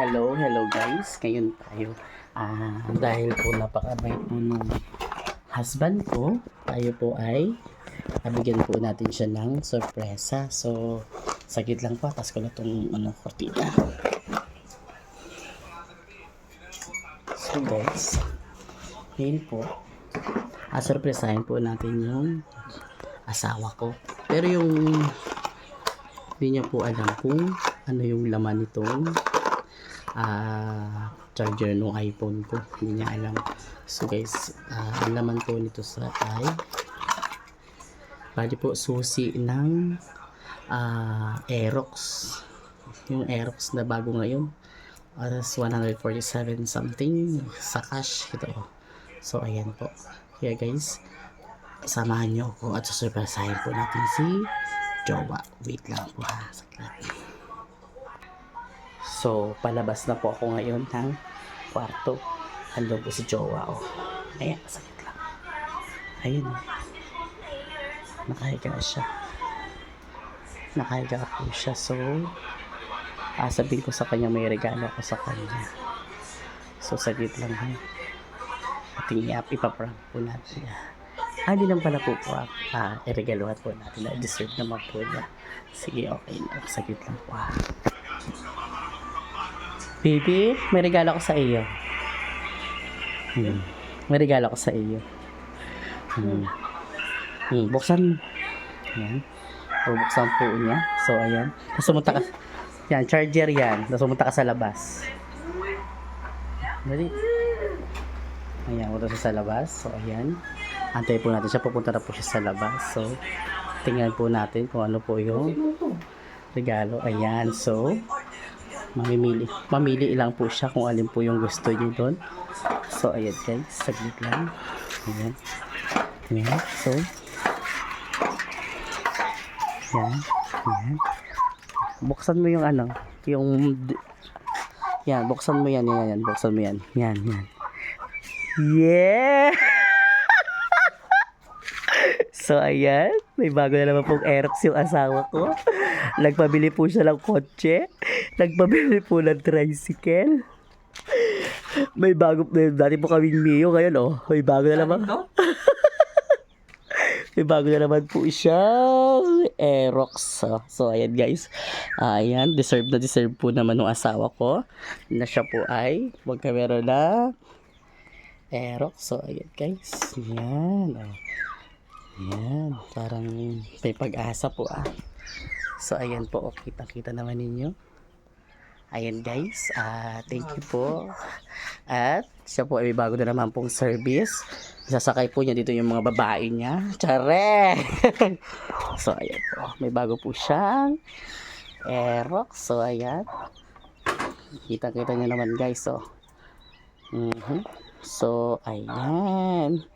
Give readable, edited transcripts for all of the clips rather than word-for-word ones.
Hello guys. Ngayon tayo, dahil po napakabait po nung husband ko, tayo po ay nabigyan po natin siya ng sorpresa. So, saglit lang po, tas ko na itong kortina. So guys, ngayon po, sorpresahin po natin yung asawa ko. Pero yung hindi niya po alam kung ano yung laman nitong charger ng iPhone ko. Hindi niya alam. So guys, ang laman po nito sa ay bali po susi ng Aerox. Yung Aerox na bago ngayon. 147 something sa cash ito. So ayan po. Kaya guys, samahan nyo ako at susurpresahin po natin si Jowa. Wait lang po ha. Saglit. So, palabas na po ako ngayon ng kwarto. Hando po si Jowa. Ayan, sakit lang. Ayun. Nakahiga siya. Nakahiga po siya. So, sabihin ko sa kanya may regalo ako sa kanya. So, saglit lang ha. Ating ipaprank po natin. Hindi lang pala po iregaluhan po natin. I-deserve naman po niya. Sige, okay na. Saglit lang po ha. Baby, may regalo ko sa iyo. May regalo ko sa iyo. Buksan. Ayan. Bubuksan po niya. So, ayan. Nasumunta ka. Yan, charger yan. Nasumunta ka sa labas. Dali. Ayan, punta siya sa labas. So, ayan. Antay po natin siya. Pupunta na po siya sa labas. So, tingnan po natin kung ano po yung regalo. Ayan. So, mamili lang po siya kung alin po yung gusto niyo doon. So ayan guys, saglit lang. Ayan. Ayan. So ayan. Ayan. Buksan mo yung yung yan, buksan mo yan. Buksan mo yan. Yan. Yeah. So ayan, may bago na naman pong Aerox yung asawa ko. Nagpabili po siya ng kotse. Nagpabili po ng tricycle. May bago, dati po kaming Mio ngayon may bago na naman. May bago na naman po siyang Aerox. So ayan guys. Ayan, deserve po naman ng asawa ko na siya po ay magkamera na Aerox. So ayan guys. Ayan. Ayan, parang may pag-asa po So ayan po, kita naman ninyo. Ayan guys, thank you po. At siya po ay may bago na naman pong service. Sasakay po niya dito yung mga babae niya. Tsare! So ayan po, may bago po siyang Aerox. So ayan. Kita niyo naman guys. So ayan.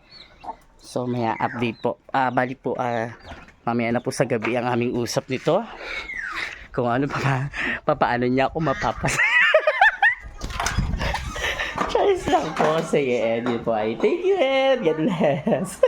So may update po. Balik po mamaya na po sa gabi ang aming usap nito. Kung ano paano niya ako mapapas. Choice lang po. Sige, Ed. Yun po ay thank you, Ed. God bless.